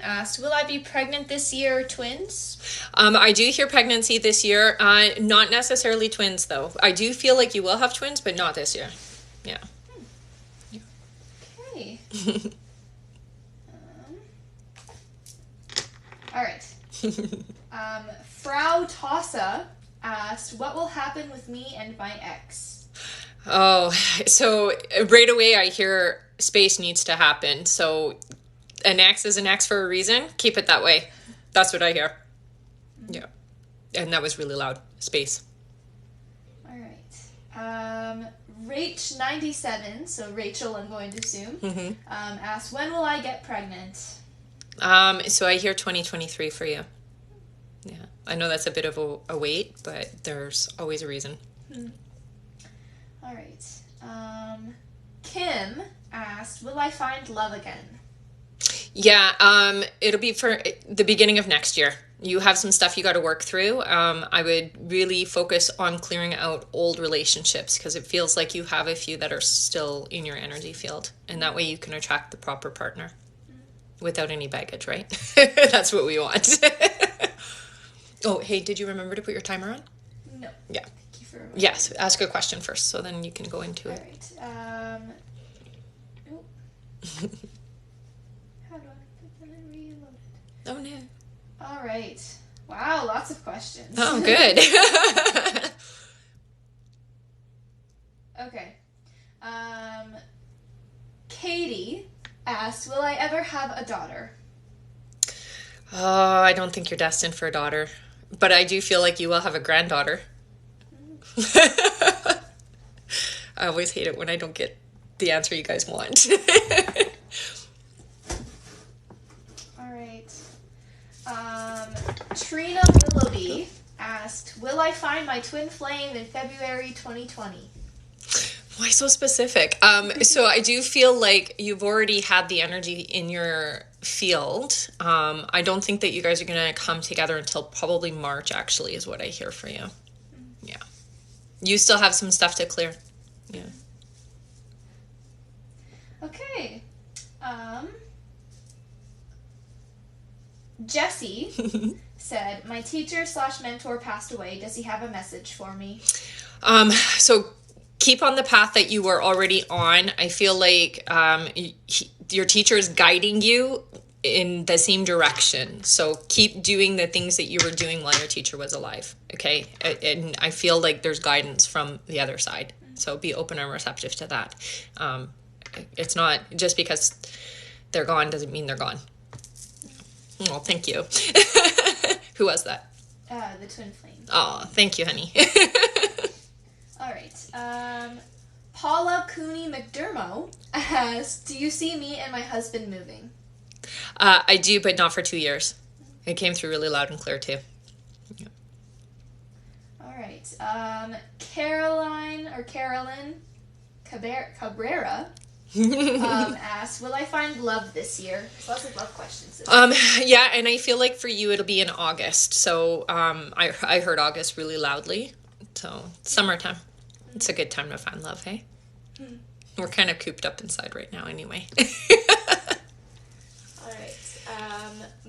asked, will I be pregnant this year? Twins? I do hear pregnancy this year. Not necessarily twins, though. I do feel like you will have twins, but not this year. Yeah. Okay. All right. Frau Tossa asked, what will happen with me and my ex? Oh, so right away I hear space needs to happen. So an X is an X for a reason. Keep it that way. That's what I hear. Yeah. And that was really loud. Space. All right. Rach97, so Rachel, I'm going to assume, asked, when will I get pregnant? So I hear 2023 for you. Yeah. I know that's a bit of a wait, but there's always a reason. All right. Kim asked, will I find love again? Yeah, it'll be for the beginning of next year. You have some stuff you got to work through. I would really focus on clearing out old relationships because it feels like you have a few that are still in your energy field. And that way you can attract the proper partner without any baggage, right? That's what we want. Oh, hey, did you remember to put your timer on? No. Yeah. Thank you for Yes, ask a question first so then you can go into it. All right. How do I put that in reload? Oh, no. All right. Wow, lots of questions. Oh, good. Okay. Katie asked, will I ever have a daughter? Oh, I don't think you're destined for a daughter. But I do feel like you will have a granddaughter. I always hate it when I don't get the answer you guys want. All right. Trina Willoughby asked, will I find my twin flame in February 2020? Why so specific? So I do feel like you've already had the energy in your field. I don't think that you guys are going to come together until probably March, actually, is what I hear for you. Yeah. You still have some stuff to clear. Yeah. Okay. Jesse said, my teacher / mentor passed away. Does he have a message for me? So keep on the path that you were already on. I feel like your teacher is guiding you in the same direction. So keep doing the things that you were doing while your teacher was alive. Okay. And I feel like there's guidance from the other side. So be open and receptive to that. It's not just because they're gone doesn't mean they're gone. Well, thank you. Who was that? The twin flame. Oh, thank you, honey. All right. Paula Cooney McDermott asked, do you see me and my husband moving? I do, but not for 2 years. It came through really loud and clear, too. Yeah. All right. Carolyn Cabrera asked, will I find love this year? There's lots of love questions. Yeah, and I feel like for you it'll be in August. So I heard August really loudly. So summertime. It's a good time to find love, hey? We're kind of cooped up inside right now anyway. All right.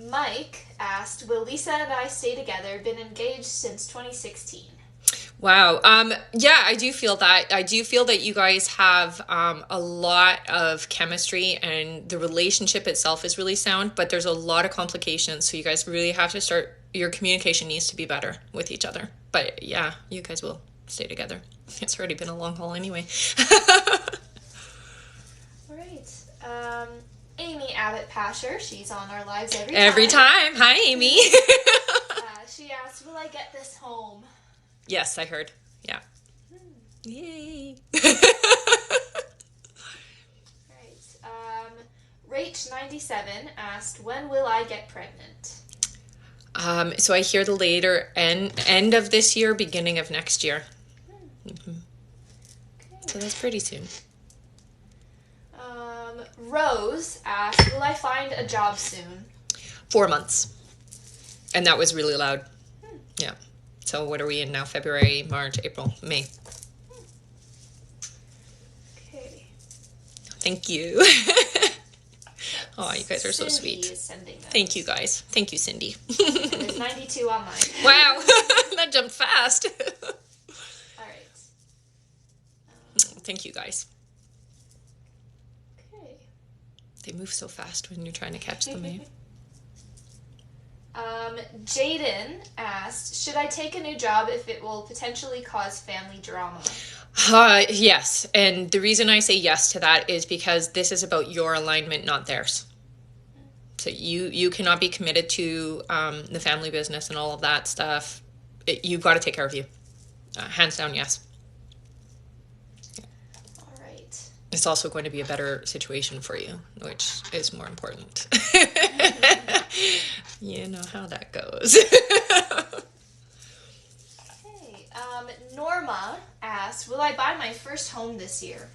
Mike asked, will Lisa and I stay together? Been engaged since 2016. Wow. Yeah, I do feel that. I do feel that you guys have a lot of chemistry and the relationship itself is really sound, but there's a lot of complications. So you guys really have to start, your communication needs to be better with each other. But yeah, you guys will stay together. It's already been a long haul anyway. All right. Amy Abbott Pasher, she's on our lives every time. Every time. Hi, Amy. She asked, will I get this home? Yes, I heard. Yeah. Yay. Right. Rach97 asked, when will I get pregnant? So I hear the later end of this year, beginning of next year. Mm-hmm. Okay. So that's pretty soon. Rose asked, will I find a job soon? 4 months. And that was really loud. Yeah. So what are we in now? February, March, April, May. Okay. Thank you. Oh, you guys are so Cindy sweet. Is sending those. Thank you, guys. Thank you, Cindy. And there's 92 online. Wow, that jumped fast. All right. Thank you, guys. Okay. They move so fast when you're trying to catch them, eh? Jaden asked, should I take a new job if it will potentially cause family drama? Yes. And the reason I say yes to that is because this is about your alignment, not theirs. So you cannot be committed to the family business and all of that stuff. You've got to take care of you. Hands down, yes. All right. It's also going to be a better situation for you, which is more important. You know how that goes. Okay. Norma asked, will I buy my first home this year?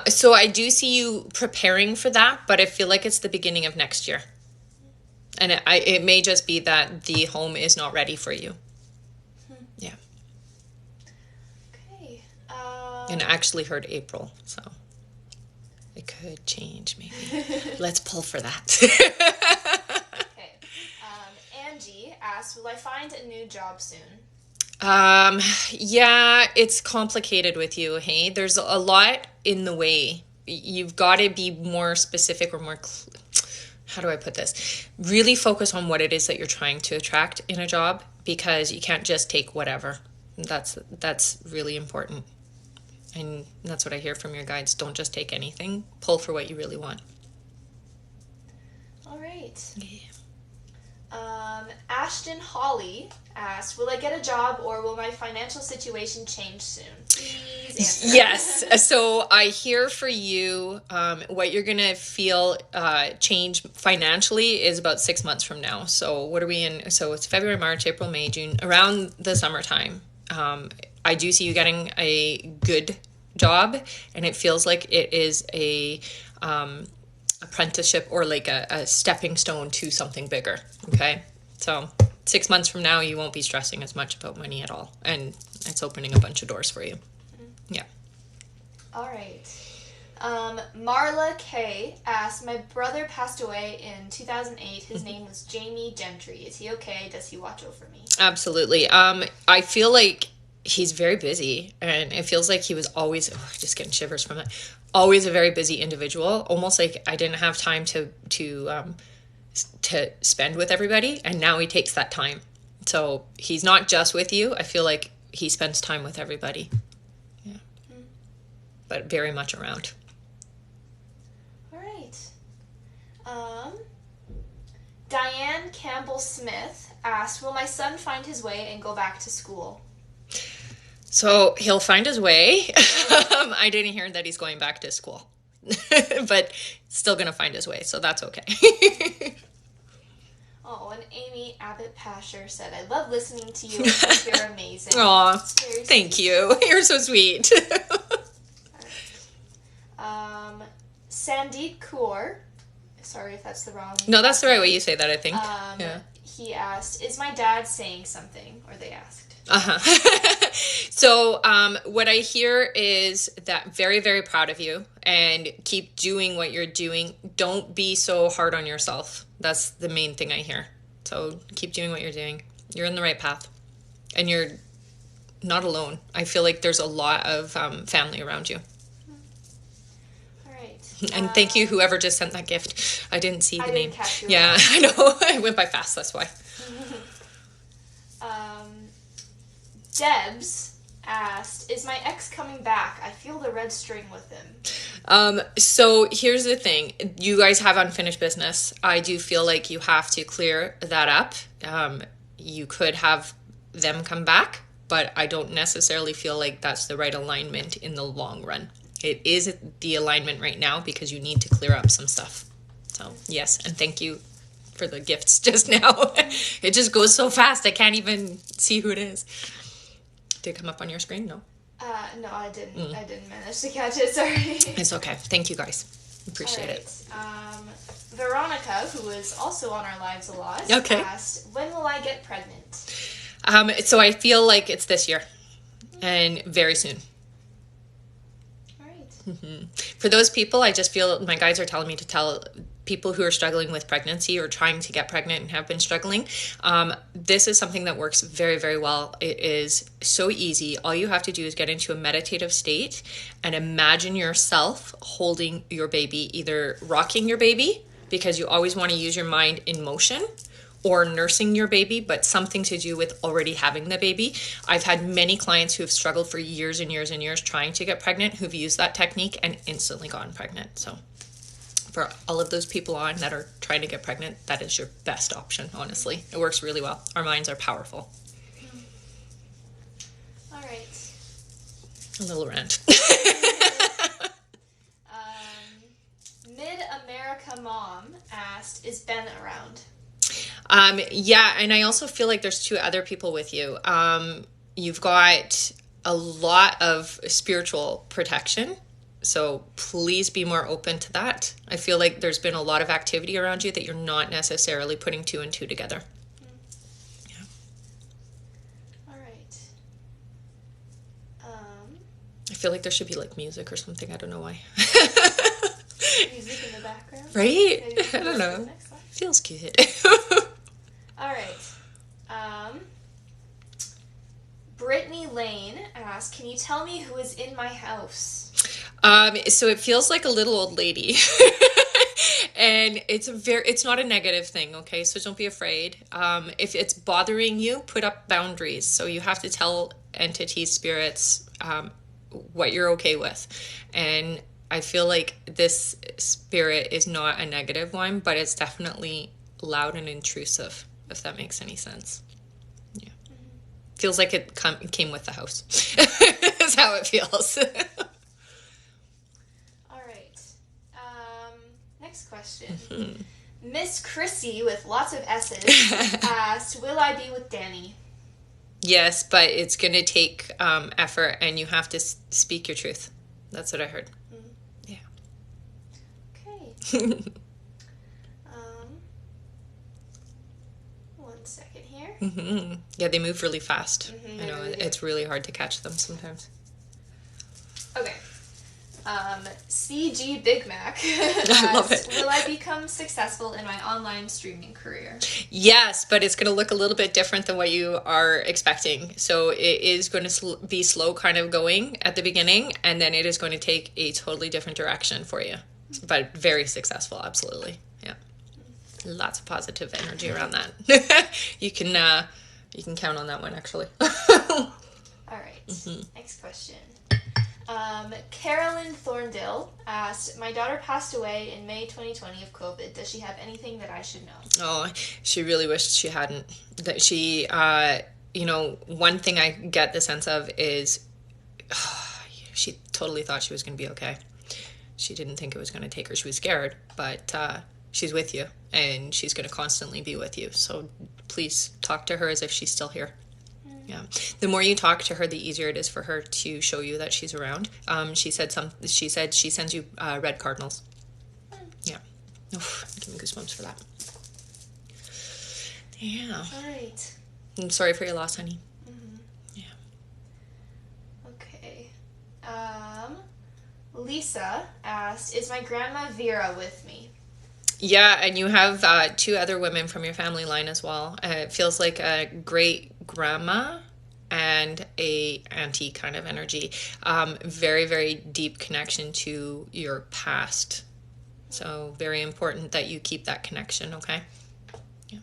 So I do see you preparing for that, but I feel like it's the beginning of next year. And it may just be that the home is not ready for you. Yeah. Okay. And I actually heard April, so it could change maybe. Let's pull for that. Okay. Angie asked, will I find a new job soon? Yeah, it's complicated with you, hey? There's a lot in the way. You've got to be more specific or more, how do I put this? Really focus on what it is that you're trying to attract in a job, because you can't just take whatever. That's really important. And that's what I hear from your guides. Don't just take anything. Pull for what you really want. All right. Yeah. Ashton Holly asked, will I get a job or will my financial situation change soon? Please answer. Yes. So I hear for you, what you're going to feel change financially is about 6 months from now. So what are we in? So it's February, March, April, May, June, around the summertime. I do see you getting a good job, and it feels like it is a apprenticeship or like a stepping stone to something bigger. Okay. So 6 months from now, you won't be stressing as much about money at all. And it's opening a bunch of doors for you. Mm-hmm. Yeah. All right. Marla K asked, my brother passed away in 2008. His name was Jamie Gentry. Is he okay? Does he watch over me? Absolutely. I feel like he's very busy, and it feels like he was always, just getting shivers from it, always a very busy individual, almost like I didn't have time to spend with everybody, and now he takes that time. So he's not just with you. I feel like he spends time with everybody. Yeah. Mm-hmm. But very much around. All right. Diane Campbell-Smith asked, will my son find his way and go back to school? So he'll find his way. I didn't hear that he's going back to school. But still going to find his way, so that's okay. Oh, and Amy Abbott-Pasher said, I love listening to you. You're amazing. Aw, thank you. You're so sweet. Right. Sandeep Kaur, sorry if that's the wrong... No, that's the right way you say that, I think. Yeah. He asked, is my dad saying something? Or they asked. So what I hear is that very, very proud of you, and keep doing what you're doing. Don't be so hard on yourself. That's the main thing I hear. So keep doing what you're doing. You're in the right path, and you're not alone. I feel like there's a lot of family around you. All right. And thank you, whoever just sent that gift. I didn't see the name. Didn't catch your Yeah, I know. I went by fast, that's why. Debs asked, is my ex coming back? I feel the red string with him. So here's the thing. You guys have unfinished business. I do feel like you have to clear that up. You could have them come back, but I don't necessarily feel like that's the right alignment in the long run. It is the alignment right now because you need to clear up some stuff. So yes, and thank you for the gifts just now. It just goes so fast. I can't even see who it is. Did it come up on your screen? No. No, I didn't. I didn't manage to catch it. Sorry. It's okay. Thank you, guys. Appreciate it. Veronica, who was also on our lives a lot, asked, when will I get pregnant? So I feel like it's this year, and very soon. All right. Mm-hmm. For those people, I just feel my guides are telling me to tell people who are struggling with pregnancy or trying to get pregnant and have been struggling, this is something that works very, very well. It is so easy. All you have to do is get into a meditative state and imagine yourself holding your baby, either rocking your baby, because you always want to use your mind in motion, or nursing your baby, but something to do with already having the baby. I've had many clients who have struggled for years and years and years trying to get pregnant who've used that technique and instantly gotten pregnant. So for all of those people on that are trying to get pregnant, that is your best option, honestly. It works really well. Our minds are powerful. All right. A little rant. Mid-America Mom asked, is Ben around? Yeah, and I also feel like there's two other people with you. You've got a lot of spiritual protection, so please be more open to that. I feel like there's been a lot of activity around you that you're not necessarily putting two and two together. Yeah. All right. I feel like there should be like music or something. I don't know why. Music in the background? Right? Maybe I don't know. Feels cute. All right. Brittany Lane asked, can you tell me who is in my house? So it feels like a little old lady. And it's not a negative thing, okay? So don't be afraid. If it's bothering you, put up boundaries. So you have to tell entities, spirits, what you're okay with. And I feel like this spirit is not a negative one, but it's definitely loud and intrusive, if that makes any sense. Yeah. Feels like it came with the house. Is how it feels. All right. Next question. Miss Chrissy with lots of S's asked, will I be with Danny? Yes, but it's going to take effort, and you have to speak your truth. That's what I heard. Yeah. Okay. One second here. Yeah, they move really fast. Mm-hmm, I know, really it's really hard to catch them sometimes. Okay. CG Big Mac I love asked, it. will I become successful in my online streaming career? Yes, but it's going to look a little bit different than what you are expecting. So it is going to be slow kind of going at the beginning, and then it is going to take a totally different direction for you. But very successful, absolutely. Yeah. Lots of positive energy around that. You can count on that one, actually. All right. Next question. Carolyn Thorndale asked, my daughter passed away in May 2020 of COVID. Does she have anything that I should know? Oh, she really wished she hadn't. That she, one thing I get the sense of is she totally thought she was going to be okay. She didn't think it was going to take her. She was scared, but she's with you, and she's going to constantly be with you. So please talk to her as if she's still here. Yeah. The more you talk to her, the easier it is for her to show you that she's around. She said she sends you red cardinals. Yeah. Oof, give me goosebumps for that. Yeah. All right. I'm sorry for your loss, honey. Yeah. Okay. Lisa asked, is my grandma Vera with me? Yeah, and you have two other women from your family line as well. It feels like a great grandma and a auntie kind of energy. Very, very deep connection to your past. So very important that you keep that connection, okay? Yeah.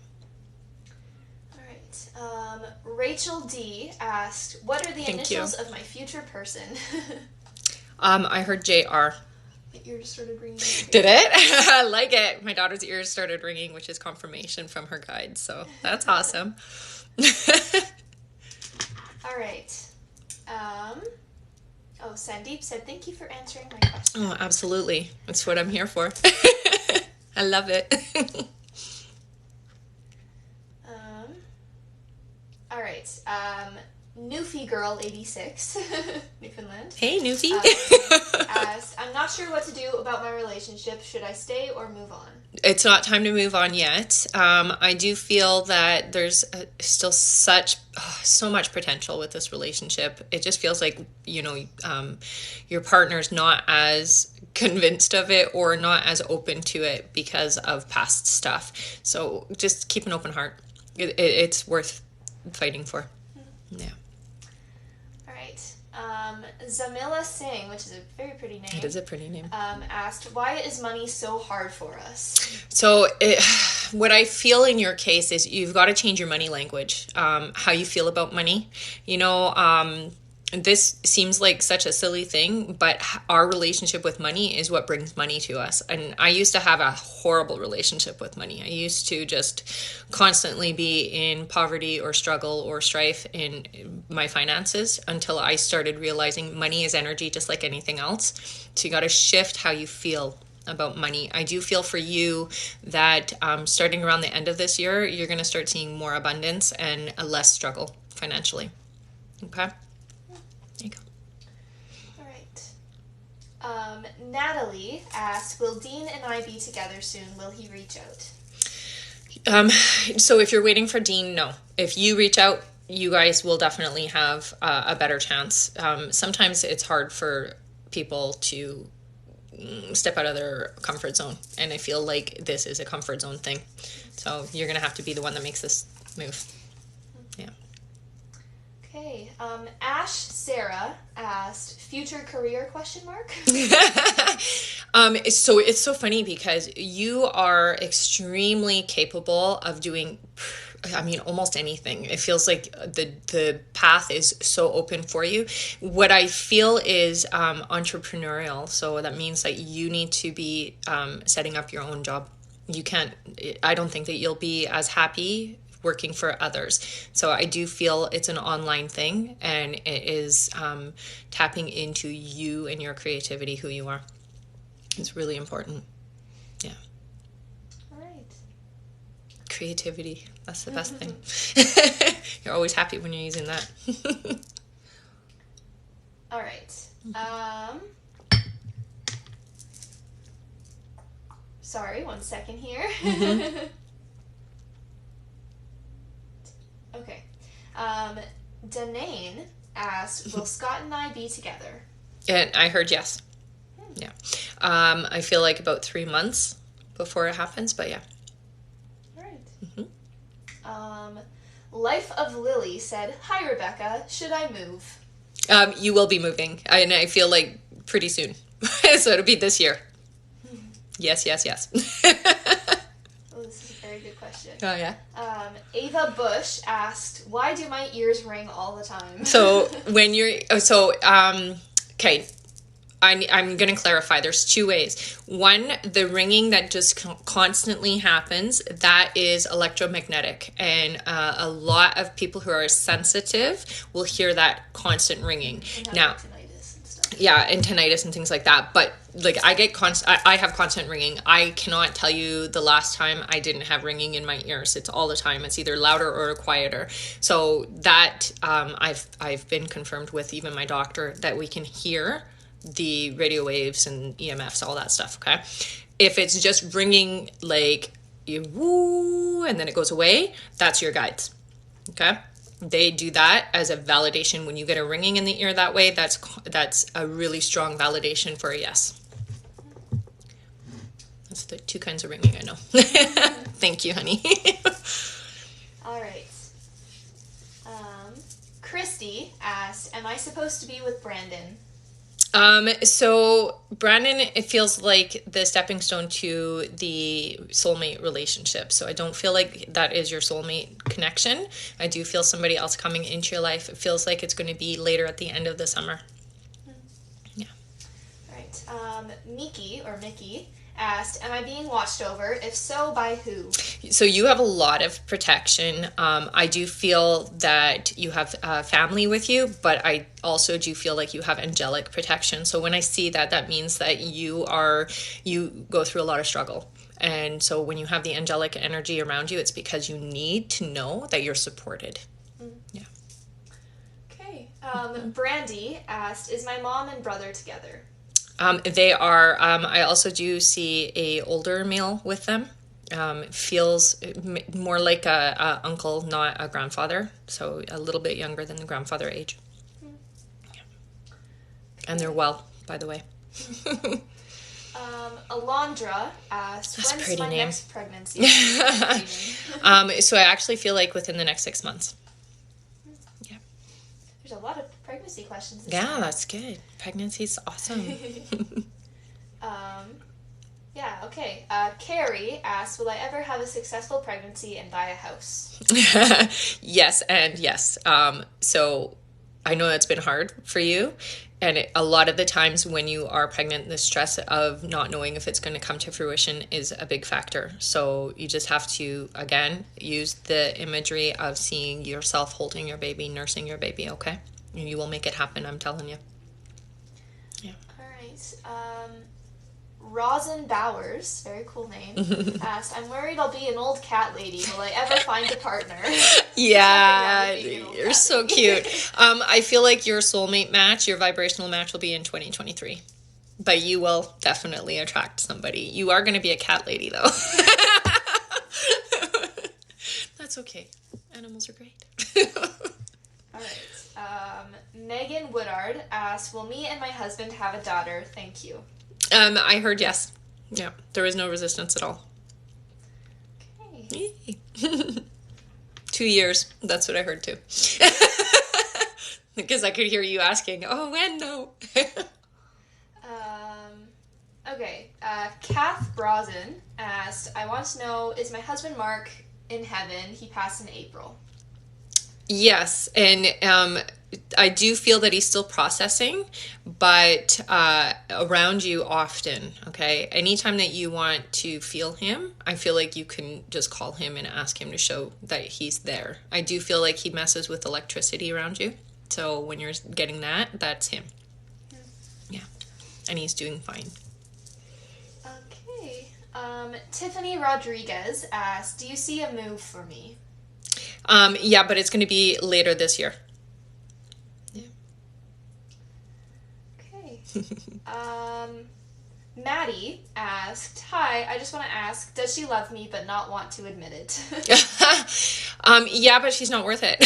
All right. Rachel D asked, what are the initials of my future person? I heard JR. My ears started ringing. Did it? I like it. My daughter's ears started ringing, which is confirmation from her guide. So that's awesome. All right. Sandeep said, thank you for answering my question. Oh, absolutely. That's what I'm here for. I love it. All right. Newfie Girl 86, Newfoundland. Hey, Newfie. Asked, I'm not sure what to do about my relationship. Should I stay or move on? It's not time to move on yet. I do feel that there's still so much potential with this relationship. It just feels like, your partner's not as convinced of it or not as open to it because of past stuff. So just keep an open heart. It's worth fighting for. Yeah. All right. Zamila Singh, which is a very pretty name. It is a pretty name. Asked, why is money so hard for us? So what I feel in your case is you've got to change your money language, how you feel about money. This seems like such a silly thing, but our relationship with money is what brings money to us. And I used to have a horrible relationship with money. I used to just constantly be in poverty or struggle or strife in my finances until I started realizing money is energy just like anything else. So you got to shift how you feel about money. I do feel for you that starting around the end of this year, you're going to start seeing more abundance and a less struggle financially. Okay? There you go. All right. Natalie asked, will Dean and I be together soon? Will he reach out? So if you're waiting for Dean, no. If you reach out, you guys will definitely have a better chance. Sometimes it's hard for people to step out of their comfort zone. And I feel like this is a comfort zone thing. So you're going to have to be the one that makes this move. Yeah. Okay. Ash Sarah asked, future career ? So it's so funny because you are extremely capable of doing, almost anything. It feels like the path is so open for you. What I feel is entrepreneurial. So that means that you need to be setting up your own job. I don't think that you'll be as happy working for others. So I do feel it's an online thing, and it is tapping into you and your creativity, who you are. It's really important. Yeah. All right. Creativity. That's the best thing. You're always happy when you're using that. All right. Sorry, 1 second here. Okay. Danane asked, will Scott and I be together? And I heard yes. Yeah. I feel like about 3 months before it happens, but yeah. All right. Life of Lily said, hi, Rebecca. Should I move? You will be moving. And I feel like pretty soon. So it'll be this year. Yes. Oh, this is a very good question. Oh, yeah. Ava Bush asked, why do my ears ring all the time? So when okay, I'm going to clarify. There's 2 ways. One, the ringing that just constantly happens, that is electromagnetic. And a lot of people who are sensitive will hear that constant ringing. Now, and tinnitus and things like that. But like I have constant ringing. I cannot tell you the last time I didn't have ringing in my ears. It's all the time. It's either louder or quieter. So that I've been confirmed with even my doctor that we can hear the radio waves and EMFs, all that stuff. Okay, if it's just ringing like you woo and then it goes away, that's your guides. Okay. They do that as a validation. When you get a ringing in the ear that way, that's a really strong validation for a yes. That's the 2 kinds of ringing I know. Thank you, honey. All right. Christy asked, am I supposed to be with Brandon? So Brandon, it feels like the stepping stone to the soulmate relationship. So I don't feel like that is your soulmate connection. I do feel somebody else coming into your life. It feels like it's going to be later at the end of the summer. Yeah. All right. Mickey asked, am I being watched over? If so, by who? So you have a lot of protection. I do feel that you have family with you, but I also do feel like you have angelic protection. So when I see that, that means that you go through a lot of struggle. And so when you have the angelic energy around you, it's because you need to know that you're supported. Mm-hmm. Yeah. Brandy asked, is my mom and brother together? They are. I also do see a older male with them. Feels more like a uncle, not a grandfather. So a little bit younger than the grandfather age. Yeah. And they're well, by the way. Alondra asked, That's a when's pretty my name. next pregnancy? So I actually feel like within the next 6 months. Yeah. There's a lot of pregnancy questions this Yeah, time. that's good. Pregnancy's awesome. Yeah, okay. Carrie asked, will I ever have a successful pregnancy and buy a house? Yes, and yes. So I know that's been hard for you. And a lot of the times when you are pregnant, the stress of not knowing if it's going to come to fruition is a big factor. So you just have to, again, use the imagery of seeing yourself holding your baby, nursing your baby, okay? And you will make it happen, I'm telling you. Yeah. All right. Rosin Bowers, very cool name, asked, I'm worried I'll be an old cat lady. Will I ever find a partner? Yeah, you're so cute. I feel like your soulmate match, your vibrational match will be in 2023. But you will definitely attract somebody. You are going to be a cat lady, though. That's okay. Animals are great. All right. Megan Woodard asked, will me and my husband have a daughter? Thank you. I heard yes. Yeah, there was no resistance at all. Okay. Yay. 2 years. That's what I heard too. Because I could hear you asking, oh, when? No. Okay. Kath Brosnan asked, I want to know, is my husband Mark in heaven? He passed in April. Yes, and I do feel that he's still processing, but around you often, okay? Anytime that you want to feel him, I feel like you can just call him and ask him to show that he's there. I do feel like he messes with electricity around you, so when you're getting that, that's him. Yeah, and he's doing fine. Okay. Tiffany Rodriguez asked, do you see a move for me? Yeah, but it's going to be later this year. Yeah. Okay. Maddie asked, hi, I just want to ask, does she love me but not want to admit it? Yeah, but she's not worth it.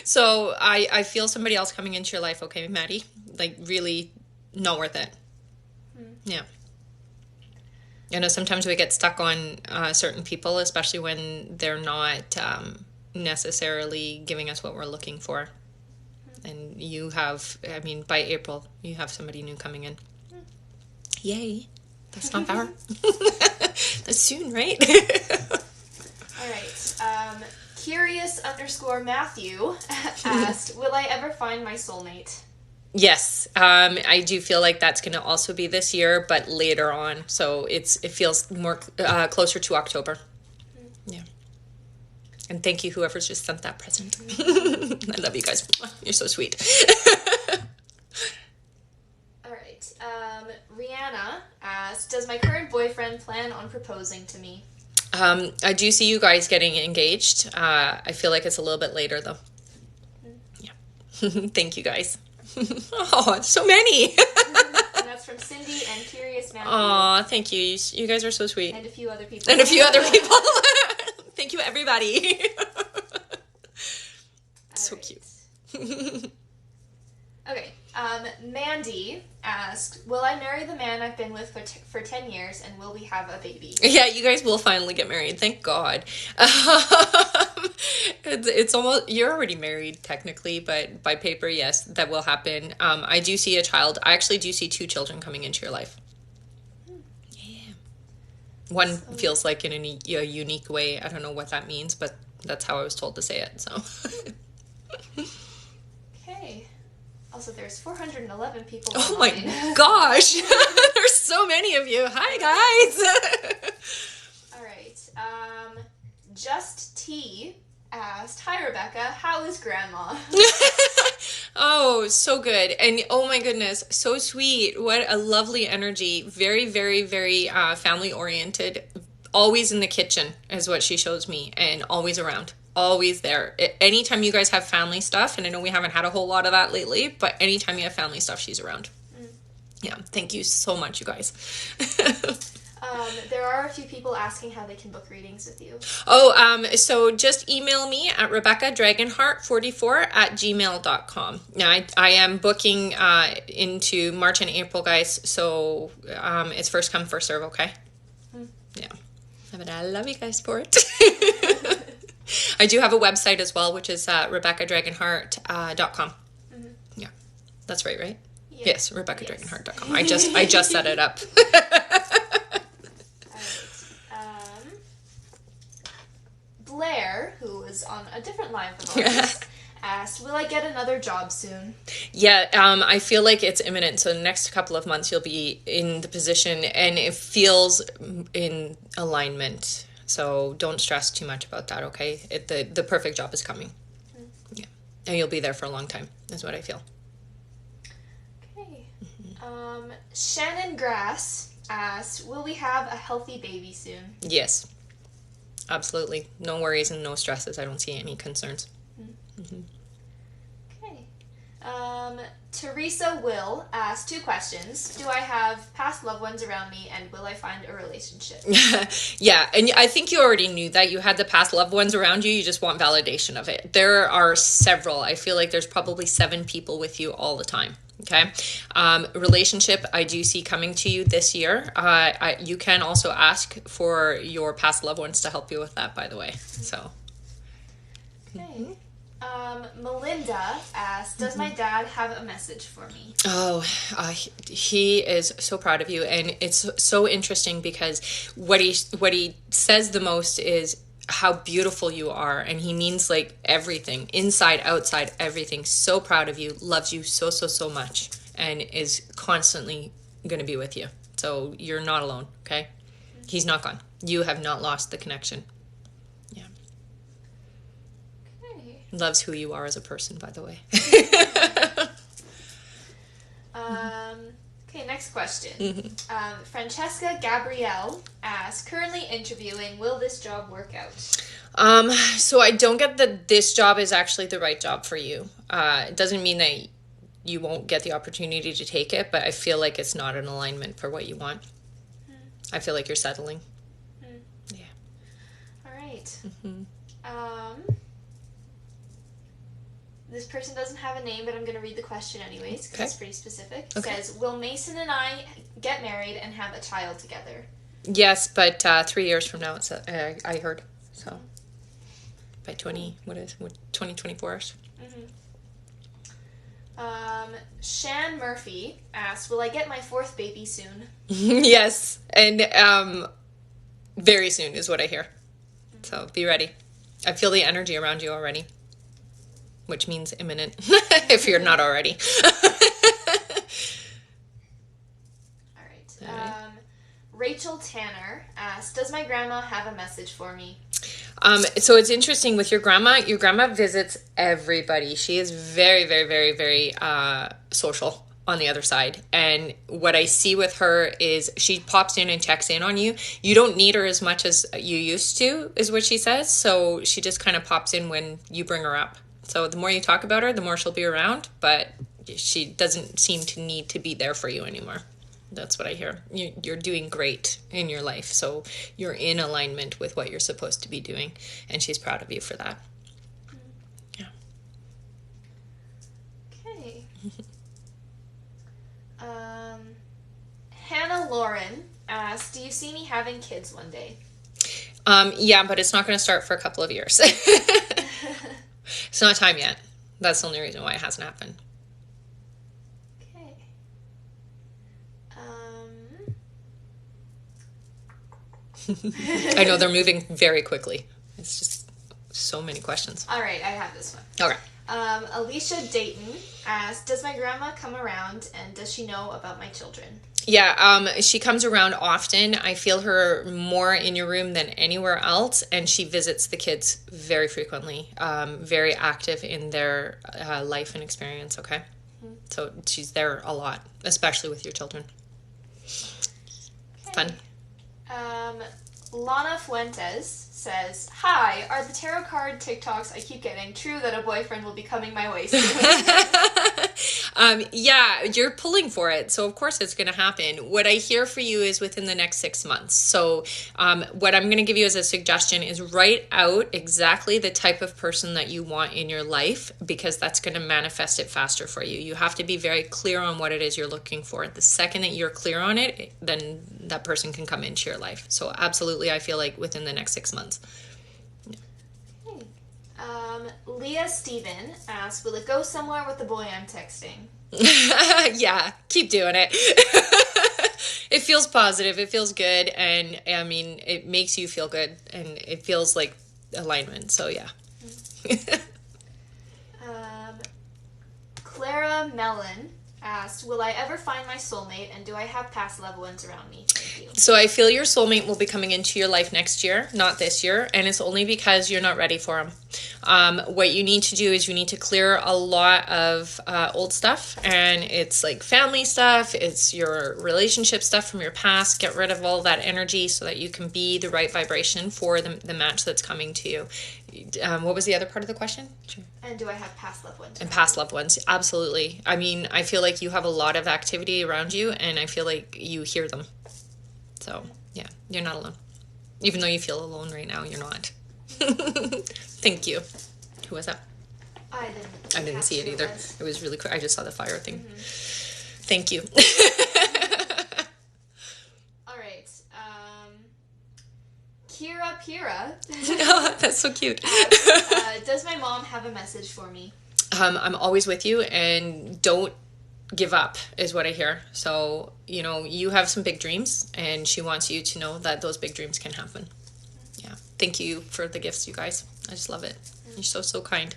So I feel somebody else coming into your life, okay, Maddie? Like, really not worth it. Yeah. I know sometimes we get stuck on certain people, especially when they're not necessarily giving us what we're looking for. And you have, I mean, by April, you have somebody new coming in. Yay. That's not far. That's soon, right? All right. Curious_Matthew asked, will I ever find my soulmate? Yes, I do feel like that's going to also be this year, but later on. So it feels more closer to October. Yeah. And thank you, whoever's just sent that present. I love you guys. You're so sweet. All right. Rihanna asked, does my current boyfriend plan on proposing to me? I do see you guys getting engaged. I feel like it's a little bit later, though. Yeah. Thank you, guys. Oh, so many. And that's from Cindy and Curious Matthew. Aw, thank you. You guys are so sweet. And a few other people. Thank you, everybody. So right. cute. Okay. Mandy asked, will I marry the man I've been with for 10 years and will we have a baby? Yeah, you guys will finally get married. Thank God. It's almost, you're already married technically, but by paper, yes, that will happen. I do see a child. I actually do see 2 children coming into your life. Yeah. One feels like in a unique way. I don't know what that means, but that's how I was told to say it. So. Okay. Also, there's 411 people Oh online. my gosh. There's so many of you. Hi, guys. All right. Just T asked, hi, Rebecca. How is Grandma? Oh, so good. And oh my goodness, so sweet. What a lovely energy. Very, very, very family oriented. Always in the kitchen is what she shows me, and always around. always there. Anytime you guys have family stuff, and I know we haven't had a whole lot of that lately, but anytime you have family stuff, she's around. Yeah, thank you so much, you guys. There are a few people asking how they can book readings with you. So just email me at RebeccaDragonheart44@gmail.com. Now, I am booking into March and April, guys, so it's first come, first serve, okay? Yeah. But I love you guys for it. I do have a website as well, which is RebeccaDragonheart.com. Yeah, that's right? Yeah. Yes, RebeccaDragonheart.com. I just set it up. Blair, who is on a different line from ours, asked, will I get another job soon? Yeah, I feel like it's imminent. So the next couple of months you'll be in the position and it feels in alignment. So don't stress too much about that, okay? The perfect job is coming. Yeah. And you'll be there for a long time, is what I feel. Okay. Shannon Grass asked, will we have a healthy baby soon? Yes. Absolutely. No worries and no stresses. I don't see any concerns. Okay. Teresa Will asked 2 questions. Do I have past loved ones around me, and will I find a relationship? Yeah, and I think you already knew that. You had the past loved ones around you. You just want validation of it. There are several. I feel like there's probably 7 people with you all the time. Okay. Relationship, I do see coming to you this year. You can also ask for your past loved ones to help you with that, by the way. So. Okay. Melinda asked, does my dad have a message for me? Oh, he is so proud of you. And it's so interesting because what he says the most is how beautiful you are, and he means like everything, inside, outside, everything. So proud of you, loves you so much, and is constantly going to be with you. So you're not alone, okay? He's not gone. You have not lost the connection. Yeah. Okay. Loves who you are as a person, by the way. Okay, next question. Francesca Gabrielle asked, currently interviewing, will this job work out? So I don't get that this job is actually the right job for you. It doesn't mean that you won't get the opportunity to take it, but I feel like it's not an alignment for what you want. I feel like you're settling. Yeah. All right. This person doesn't have a name, but I'm going to read the question anyways, because it's pretty specific. It says, will Mason and I get married and have a child together? Yes, but 3 years from now, it's I heard. So, by 2024-ish. Shan Murphy asked, will I get my 4th baby soon? Yes, and very soon is what I hear. So, be ready. I feel the energy around you already. Which means imminent, if you're not already. All right. Rachel Tanner asked, does my grandma have a message for me? So it's interesting with your grandma. Your grandma visits everybody. She is very, very, very, very social on the other side. And what I see with her is she pops in and checks in on you. You don't need her as much as you used to, is what she says. So she just kind of pops in when you bring her up. So the more you talk about her, the more she'll be around, but she doesn't seem to need to be there for you anymore. That's what I hear. You're doing great in your life, so you're in alignment with what you're supposed to be doing, and she's proud of you for that. Yeah. Okay. Hannah Lauren asked, do you see me having kids one day? Yeah, but it's not going to start for a couple of years. It's not time yet. That's the only reason why it hasn't happened. Okay. I know they're moving very quickly. It's just so many questions. All right, I have this one. Okay. Alicia Dayton asked, does my grandma come around, and does she know about my children? Yeah, she comes around often. I feel her more in your room than anywhere else, and she visits the kids very frequently, very active in their life and experience, okay? So she's there a lot, especially with your children. Okay. Fun. Lana Fuentes says, "Hi, are the tarot card TikToks I keep getting true that a boyfriend will be coming my way soon?" Yeah, you're pulling for it, so of course it's going to happen. What I hear for you is within the next 6 months. So what I'm going to give you as a suggestion is write out exactly the type of person that you want in your life, because that's going to manifest it faster for you. You have to be very clear on what it is you're looking for. The second that you're clear on it, then that person can come into your life. So absolutely, I feel like within the next 6 months. Okay. Leah Steven asks, "Will it go somewhere with the boy I'm texting?" Yeah, keep doing it. It feels positive, it feels good, and I mean, it makes you feel good, and it feels like alignment, so yeah. Clara Mellon asked, "Will I ever find my soulmate, and do I have past loved ones around me? Thank you." So I feel your soulmate will be coming into your life next year, not this year, and it's only because you're not ready for him. What you need to do is you need to clear a lot of old stuff, and it's like family stuff, it's your relationship stuff from your past. Get rid of all that energy so that you can be the right vibration for the match that's coming to you. What was the other part of the question? Sure. And do I have past loved ones? And past loved ones, absolutely. I mean, I feel like you have a lot of activity around you, and I feel like you hear them. So, yeah, you're not alone. Even though you feel alone right now, you're not. Thank you. Who was that? I didn't see it either. It was really quick. I just saw the fire thing. Mm-hmm. Thank you. All right. Kira Pira. Oh, that's so cute. Does my mom have a message for me? I'm always with you, and don't give up is what I hear. So, you know, you have some big dreams, and she wants you to know that those big dreams can happen. Yeah. Thank you for the gifts, you guys. I just love it. You're so kind.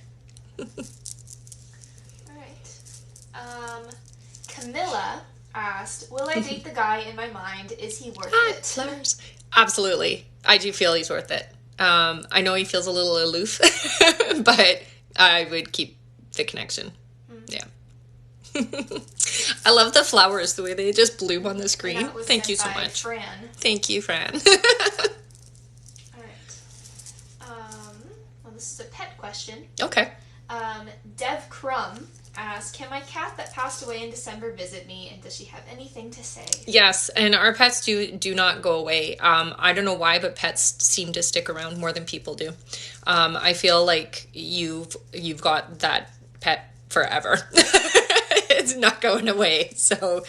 All right. Camilla asked, "Will I date the guy in my mind? Is he worth it?" Flowers. Absolutely. I do feel he's worth it. I know he feels a little aloof, but I would keep the connection. Yeah. I love the flowers, the way they just bloom on the screen. Thank you so much. Fran. Thank you, Fran. All right. Well, this is a pet question. Okay. Dev Crumb asked, "Can my cat that passed away in December visit me, and does she have anything to say?" Yes, and our pets do not go away. I don't know why, but pets seem to stick around more than people do. I feel like you've got that pet forever. It's not going away. So,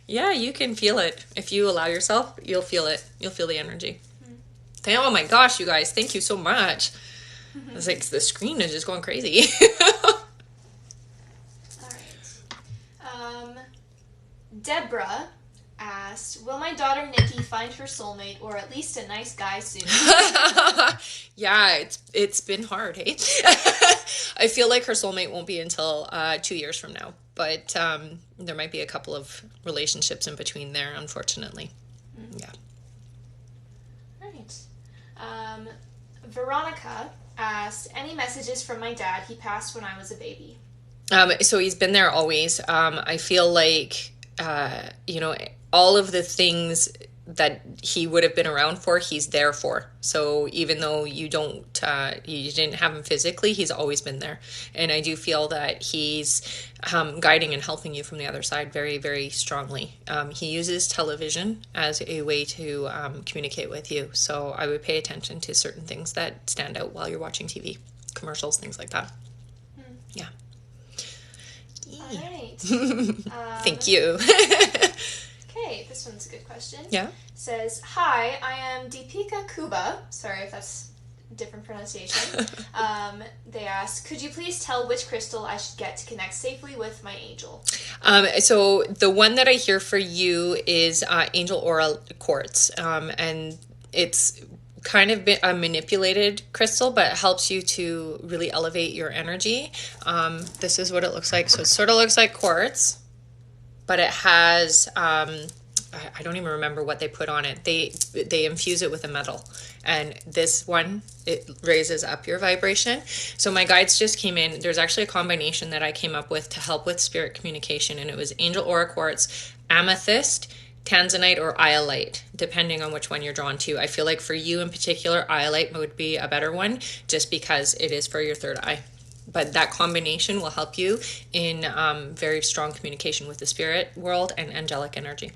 yeah, you can feel it. If you allow yourself, you'll feel it. You'll feel the energy. Oh my gosh, you guys, thank you so much. It's like the screen is just going crazy. Deborah asked, "Will my daughter Nikki find her soulmate, or at least a nice guy soon?" Yeah, it's been hard, hey? I feel like her soulmate won't be until 2 years from now, but there might be a couple of relationships in between there, unfortunately. Yeah. All right. Veronica asked, "Any messages from my dad? He passed when I was a baby." So he's been there always. I feel like you know, all of the things that he would have been around for, he's there for. So even though you didn't have him physically, he's always been there. And I do feel that he's guiding and helping you from the other side very, very strongly. He uses television as a way to communicate with you. So I would pay attention to certain things that stand out while you're watching TV, commercials, things like that. Yeah. All right. Thank you. Okay, this one's a good question. Yeah. Says, "Hi, I am Deepika Kuba." Sorry if that's different pronunciation. They ask, "Could you please tell which crystal I should get to connect safely with my angel?" So the one that I hear for you is Angel Aura Quartz. And it's kind of a manipulated crystal, but it helps you to really elevate your energy. This is what it looks like. So it sort of looks like quartz, but it has I don't even remember what they put on it. They infuse it with a metal, and this one, it raises up your vibration. So my guides just came in. There's actually a combination that I came up with to help with spirit communication, and it was Angel Aura Quartz, Amethyst, tanzanite or iolite, depending on which one you're drawn to. I feel like for you in particular, iolite would be a better one just because it is for your third eye. But that combination will help you in very strong communication with the spirit world and angelic energy.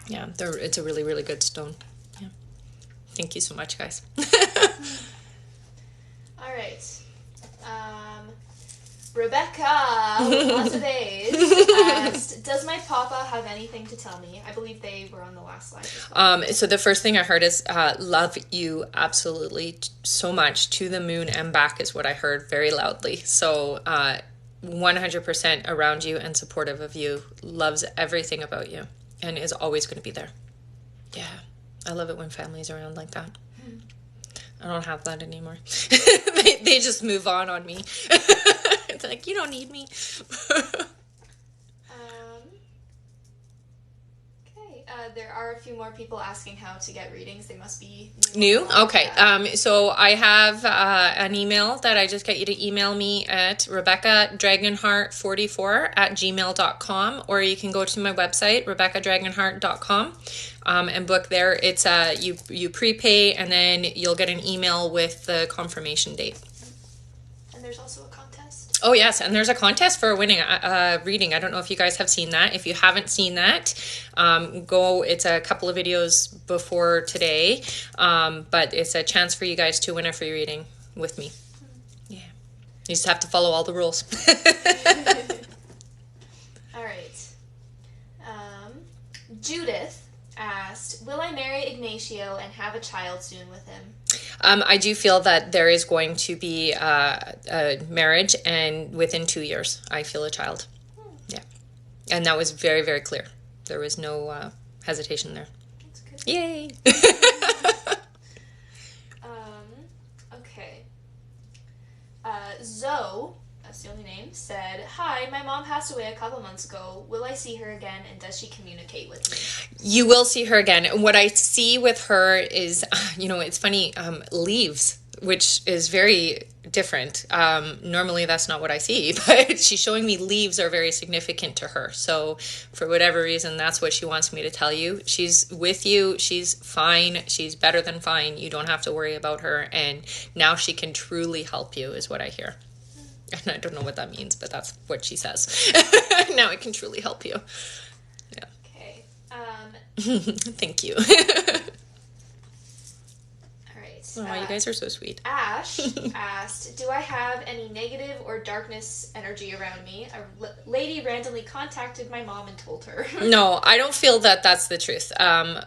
Yeah, it's a really, really good stone. Yeah. Thank you so much, guys. All right. Rebecca, with lots of A's, asked, does my papa have anything to tell me? I believe they were on the last slide as well. So the first thing I heard is love you absolutely so much, to the moon and back is what I heard very loudly. So 100% around you and supportive of you, loves everything about you and is always going to be there. Yeah, I love it when family's around like that. I don't have that anymore. they just move on me. It's like, you don't need me. Okay. There are a few more people asking how to get readings. They must be new. Okay. So I have an email that I just get you to email me at Rebecca Dragonheart 44@gmail.com, or you can go to my website, RebeccaDragonheart.com. And book there. It's you prepay and then you'll get an email with the confirmation date. And there's also a contest. Oh yes, and there's a contest for winning a reading. I don't know if you guys have seen that. If you haven't seen that, go. It's a couple of videos before today, but it's a chance for you guys to win a free reading with me. Yeah, you just have to follow all the rules. All right. Judith asked, will I marry Ignacio and have a child soon with him? I do feel that there is going to be a marriage, and within 2 years, I feel a child. Yeah. And that was very, very clear. There was no hesitation there. That's good. Yay! Okay. Zoe, that's the only name, said, hi, my mom passed away a couple months ago. Will I see her again, and does she communicate with me? You will see her again. What I see with her is, it's funny, leaves, which is very different. Normally that's not what I see, but she's showing me leaves are very significant to her. So for whatever reason, that's what she wants me to tell you. She's with you. She's fine. She's better than fine. You don't have to worry about her. And now she can truly help you is what I hear. And I don't know what that means, but that's what she says. Now I can truly help you. Yeah. Okay. Thank you. All right. Oh, you guys are so sweet. Ash asked, do I have any negative or darkness energy around me? A lady randomly contacted my mom and told her. No, I don't feel that that's the truth.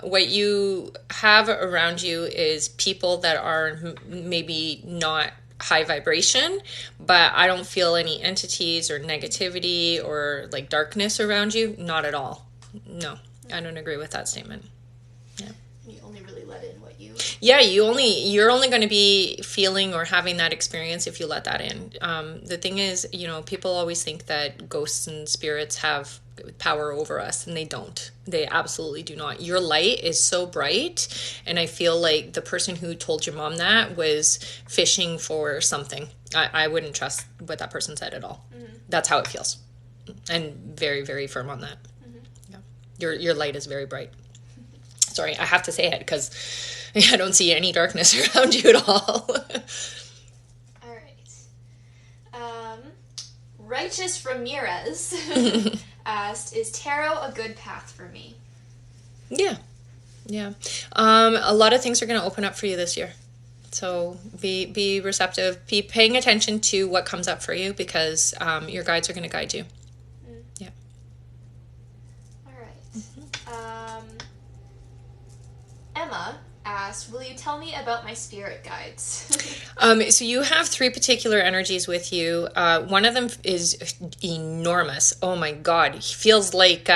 What you have around you is people that are maybe not high vibration, but I don't feel any entities or negativity or like darkness around you. Not at all. No, I don't agree with that statement. Yeah. You only really let in what you... Yeah, you're only going to be feeling or having that experience if you let that in. The thing is, people always think that ghosts and spirits have power over us, and they don't. They absolutely do not. Your light is so bright, and I feel like the person who told your mom that was fishing for something. I wouldn't trust what that person said at all. Mm-hmm. That's how it feels, and very, very firm on that. Mm-hmm. Yeah. Your light is very bright. Sorry, I have to say it because I don't see any darkness around you at all. All right. Righteous Ramirez asked, is tarot a good path for me? Yeah. A lot of things are going to open up for you this year. So be receptive. Be paying attention to what comes up for you because your guides are going to guide you. Yeah. All right. Emma asked, will you tell me about my spirit guides? So you have 3 particular energies with you. One of them is enormous. Oh my God. He feels like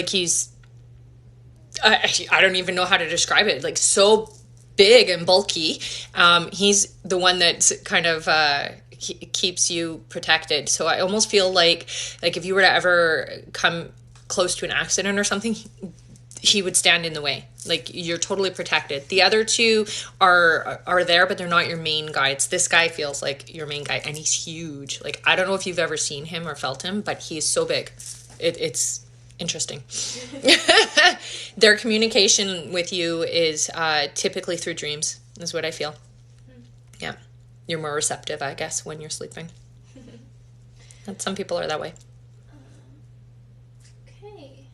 he's, I don't even know how to describe it. Like so big and bulky. He's the one that's kind of, keeps you protected. So I almost feel like if you were to ever come close to an accident or something, he would stand in the way. Like you're totally protected. The other 2 are there, but they're not your main guides. This guy feels like your main guide, and he's huge. Like I don't know if you've ever seen him or felt him, but he's so big. It's Interesting. Their communication with you is typically through dreams, is what I feel. Yeah. You're more receptive, I guess, when you're sleeping. And some people are that way. Okay.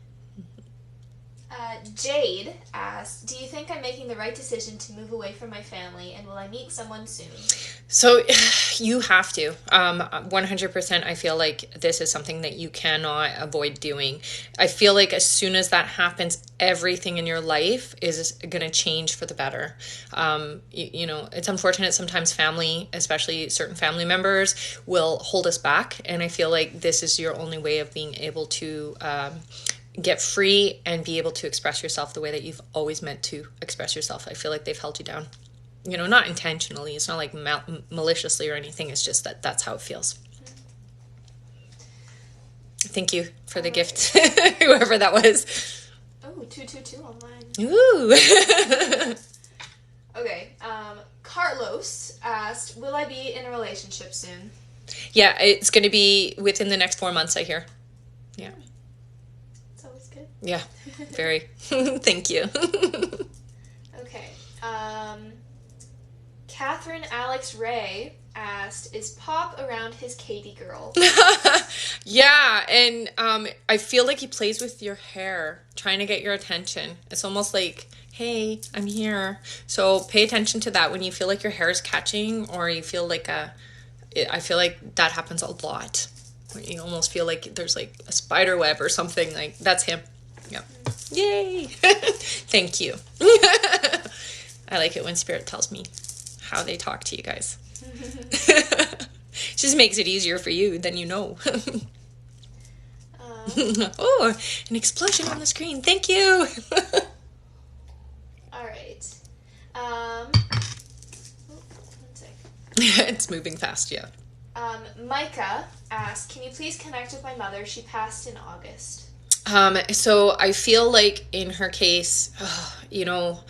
Jade asked, do you think I'm making the right decision to move away from my family, and will I meet someone soon? So you have to. 100%, I feel like this is something that you cannot avoid doing. I feel like as soon as that happens, everything in your life is going to change for the better. You know, it's unfortunate sometimes family, especially certain family members, will hold us back. And I feel like this is your only way of being able to get free and be able to express yourself the way that you've always meant to express yourself. I feel like they've held you down. You know, not intentionally. It's not like maliciously or anything. It's just that that's how it feels. Thank you for the gift, whoever that was. Oh, 222 online. Ooh. Okay. Carlos asked, will I be in a relationship soon? Yeah, it's going to be within the next 4 months, I hear. Yeah. It's always good. Yeah, very. Thank you. Okay. Catherine Alex Ray asked, is Pop around his Katie girl? Yeah, and I feel like he plays with your hair, trying to get your attention. It's almost like, hey, I'm here. So pay attention to that when you feel like your hair is catching, or you feel like I feel like that happens a lot. You almost feel like there's like a spider web or something. Like, that's him. Yep. Yay. Thank you. I like it when Spirit tells me how they talk to you guys. Just makes it easier for you, then you know. Oh, an explosion on the screen. Thank you. All right. One sec. It's moving fast, yeah. Micah asked, can you please connect with my mother? She passed in August. So I feel like in her case, you know,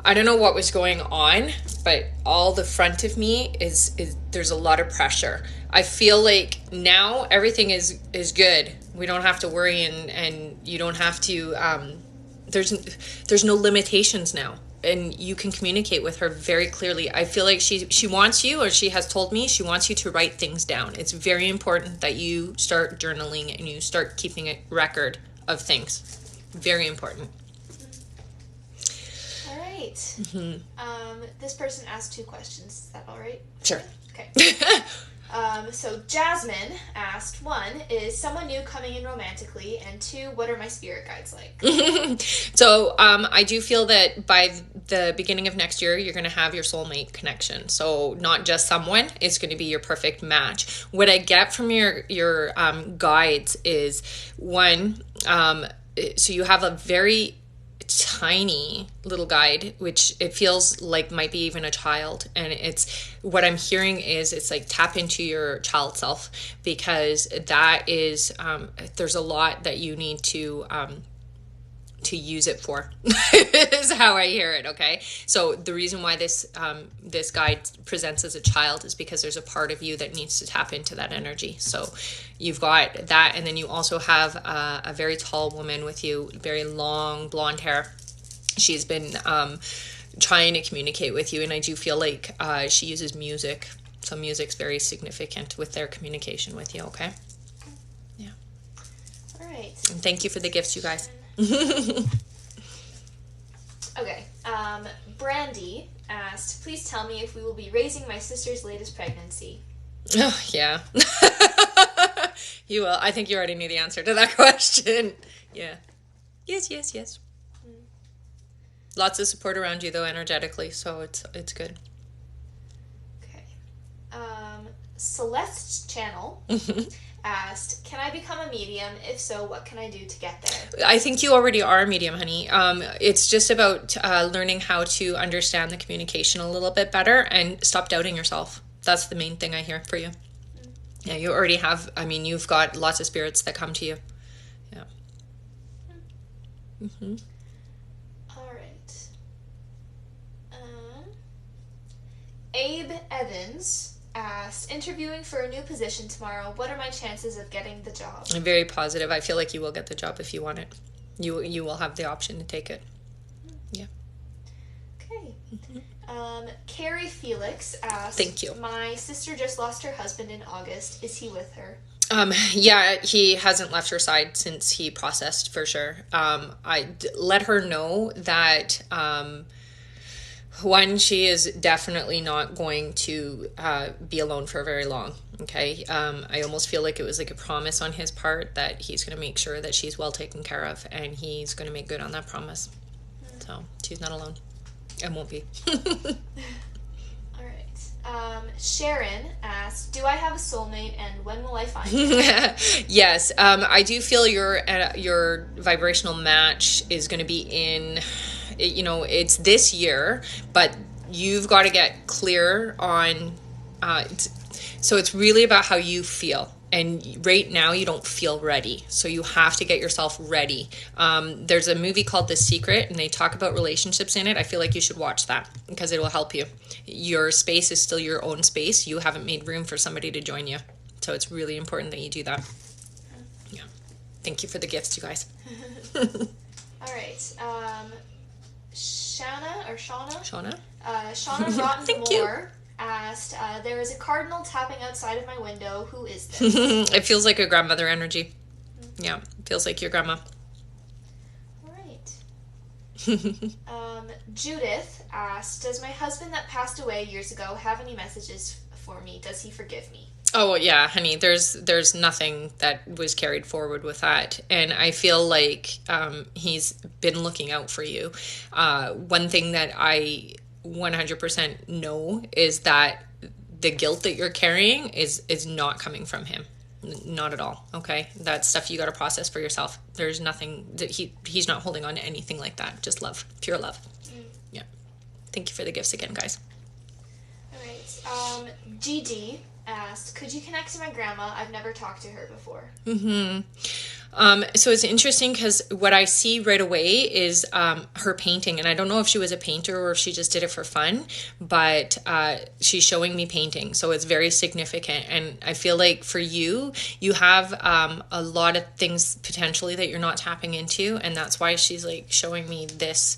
I don't know what was going on, but all the front of me is there's a lot of pressure. I feel like now everything is good. We don't have to worry, and you don't have to, there's no limitations now, and you can communicate with her very clearly. I feel like she wants you, or she has told me she wants you to write things down. It's very important that you start journaling and you start keeping a record of things. Very important. All right. Mm-hmm. This person asked 2 questions. Is that all right? Sure. Okay. So Jasmine asked, 1, is someone new coming in romantically? And 2, what are my spirit guides like? So I do feel that by the beginning of next year, you're going to have your soulmate connection. So not just someone, it's going to be your perfect match. What I get from your guides is, 1, so you have a very tiny little guide, which it feels like might be even a child, and it's what I'm hearing is it's like tap into your child self, because that is there's a lot that you need to use it for. Is how I hear it. Okay, so the reason why this guide presents as a child is because there's a part of you that needs to tap into that energy. So you've got that, and then you also have a very tall woman with you, very long blonde hair. She's been trying to communicate with you, and I do feel like she uses music. So music's very significant with their communication with you. Okay. Yeah. All right. And thank you for the gifts, you guys. Okay. Brandy asked, please tell me if we will be raising my sister's latest pregnancy. Oh, yeah. You will. I think you already knew the answer to that question. Yeah. Yes. Lots of support around you, though, energetically, so it's good. Okay. Celeste's channel asked, can I become a medium? If so, what can I do to get there? I think you already are a medium, honey. It's just about learning how to understand the communication a little bit better and stop doubting yourself. That's the main thing I hear for you. Yeah, you already have, you've got lots of spirits that come to you. Yeah. Mm-hmm. All right. Abe Evans asked, interviewing for a new position tomorrow. What are my chances of getting the job? I'm very positive. I feel like you will get the job if you want it. You will have the option to take it. Yeah. Okay. Carrie Felix asked, Thank you. My sister just lost her husband in August. Is he with her? Yeah, he hasn't left her side since he processed, for sure. I let her know that, one, she is definitely not going to be alone for very long. Okay. I almost feel like it was like a promise on his part that he's going to make sure that she's well taken care of, and he's going to make good on that promise. So she's not alone and won't be. All right. Sharon asked, do I have a soulmate, and when will I find it? Yes. I do feel your vibrational match is going to be in, it's this year, but you've got to get clear on, so it's really about how you feel. And right now you don't feel ready. So you have to get yourself ready. There's a movie called The Secret, and they talk about relationships in it. I feel like you should watch that because it will help you. Your space is still your own space. You haven't made room for somebody to join you. So it's really important that you do that. Yeah. Thank you for the gifts, you guys. All right. Shauna Rotten Thank you. Asked, there is a cardinal tapping outside of my window. Who is this? It feels like a grandmother energy. Yeah, it feels like your grandma. All right. Judith asked, does my husband that passed away years ago have any messages for me? Does he forgive me? Oh yeah, honey, there's nothing that was carried forward with that. And I feel like he's been looking out for you. One thing that I 100% know is that the guilt that you're carrying is not coming from him. Not at all. Okay, that's stuff you got to process for yourself. There's nothing that he's not holding on to anything like that. Just love, pure love. Yeah. Thank you for the gifts again, guys. All right. GD asked, could you connect to my grandma? I've never talked to her before. So it's interesting because what I see right away is her painting, and I don't know if she was a painter or if she just did it for fun, but she's showing me painting, so it's very significant. And I feel like for you have a lot of things potentially that you're not tapping into, and that's why she's like showing me this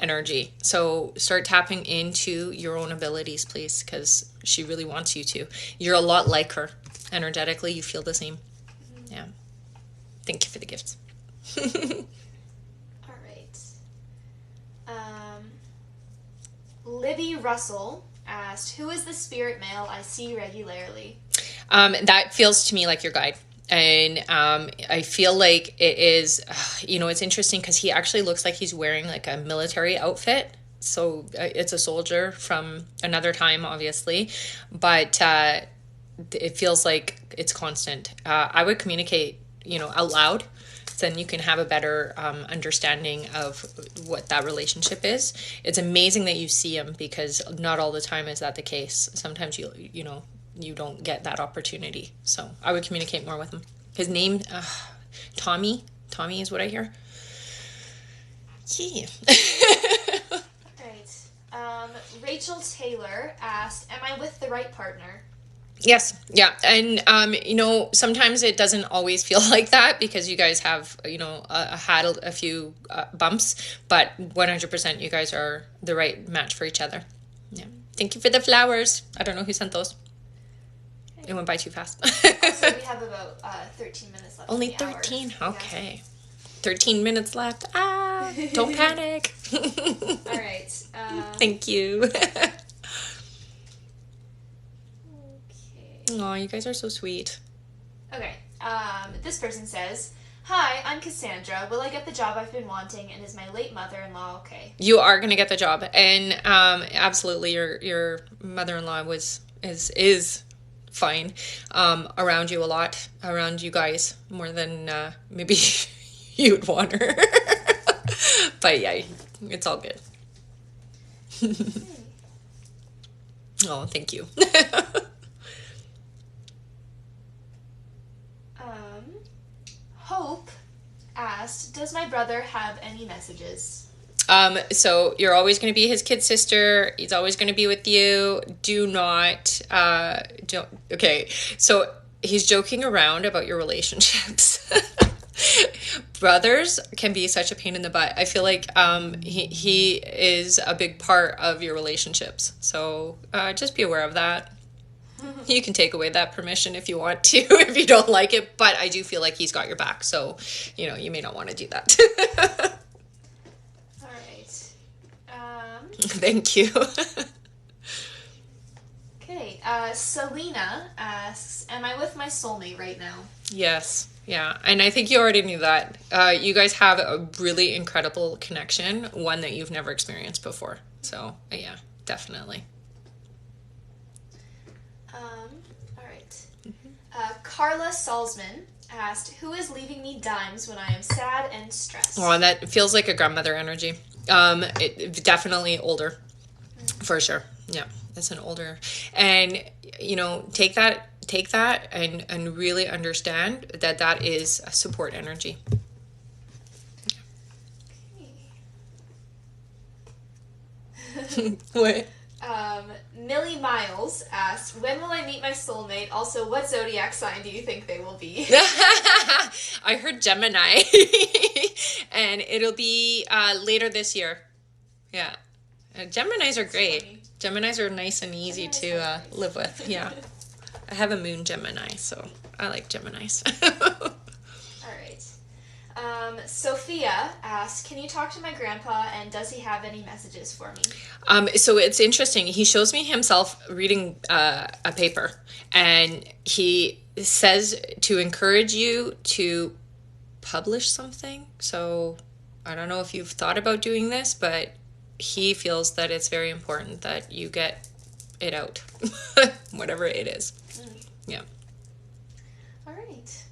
energy. So start tapping into your own abilities, please, because she really wants you to. You're a lot like her energetically. You feel the same. Yeah. Thank you for the gifts. All right. Libby Russell asked, who is the spirit male I see regularly? That feels to me like your guide. And I feel like it is, it's interesting because he actually looks like he's wearing like a military outfit. So it's a soldier from another time, obviously. But it feels like it's constant. I would communicate, out loud. Then you can have a better understanding of what that relationship is. It's amazing that you see him because not all the time is that the case. Sometimes you don't get that opportunity. So I would communicate more with him. His name, Tommy. Tommy is what I hear. Yeah. Right. Rachel Taylor asked, am I with the right partner? Yes. Yeah. And, sometimes it doesn't always feel like that because you guys have, had a few bumps, but 100% you guys are the right match for each other. Yeah. Thank you for the flowers. I don't know who sent those. It went by too fast. So we have about 13 minutes left. Only 13? Okay. Yeah. 13 minutes left. Don't panic. All right. Thank you. Okay. Oh, you guys are so sweet. Okay. This person says, hi, I'm Cassandra. Will I get the job I've been wanting, and is my late mother-in-law okay? You are going to get the job. And absolutely, your mother-in-law is fine around you a lot, around you guys, more than maybe you would want her. But yeah, it's all good. Oh, thank you. Hope asked, does my brother have any messages? So you're always going to be his kid sister. He's always going to be with you. Do not, don't, okay. So he's joking around about your relationships. Brothers can be such a pain in the butt. I feel like he is a big part of your relationships. So just be aware of that. You can take away that permission if you want to, if you don't like it. But I do feel like he's got your back. So, you may not want to do that. All right. Thank you. Okay. Selena asks, am I with my soulmate right now? Yes. Yeah. And I think you already knew that. You guys have a really incredible connection, one that you've never experienced before. So, yeah, definitely. All right. Carla Salzman asked, who is leaving me dimes when I am sad and stressed? Oh, that feels like a grandmother energy. It definitely older, for sure. Yeah, it's an older. And, take that and really understand that is a support energy. Okay. What? Millie Miles asked, when will I meet my soulmate? Also, what zodiac sign do you think they will be? I heard Gemini. And it'll be later this year. Yeah. Geminis are great. Funny. Geminis are nice and easy to live with. Yeah. I have a moon Gemini, so I like Geminis. All right. Sophia asked, can you talk to my grandpa and does he have any messages for me? So it's interesting. He shows me himself reading a paper, and he says to encourage you to publish something. So I don't know if you've thought about doing this, but he feels that it's very important that you get it out, whatever it is. Yeah. All right.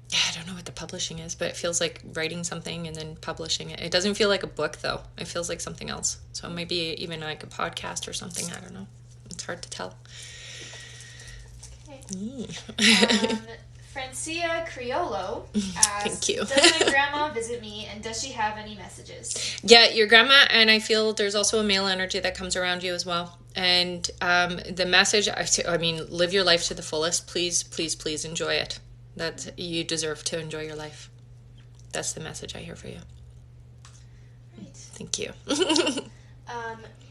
Yeah, I don't know what the publishing is, but it feels like writing something and then publishing it. It doesn't feel like a book, though. It feels like something else. So maybe even like a podcast or something. I don't know. It's hard to tell. Okay. Francia Criollo asked, Thank you. does my grandma visit me and does she have any messages? Yeah, your grandma, and I feel there's also a male energy that comes around you as well. And the message, I mean, live your life to the fullest. Please, please, please enjoy it. That you deserve to enjoy your life. That's the message I hear for you. Right. Thank you.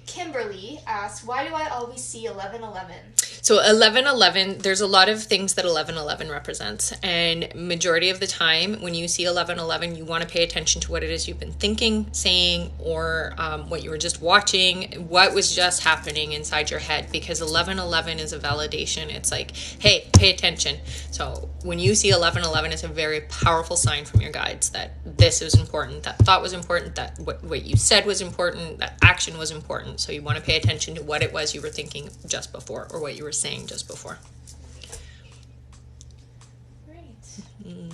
Kimberly asked, why do I always see 1111? So 1111, there's a lot of things that 1111 represents. And majority of the time, when you see 1111, you want to pay attention to what it is you've been thinking, saying, or what you were just watching, what was just happening inside your head. Because 1111 is a validation. It's like, hey, pay attention. So when you see 1111, it's a very powerful sign from your guides that this is important, that thought was important, that what you said was important, that action was important. So you want to pay attention to what it was you were thinking just before, or what you were saying just before. Great. Mm.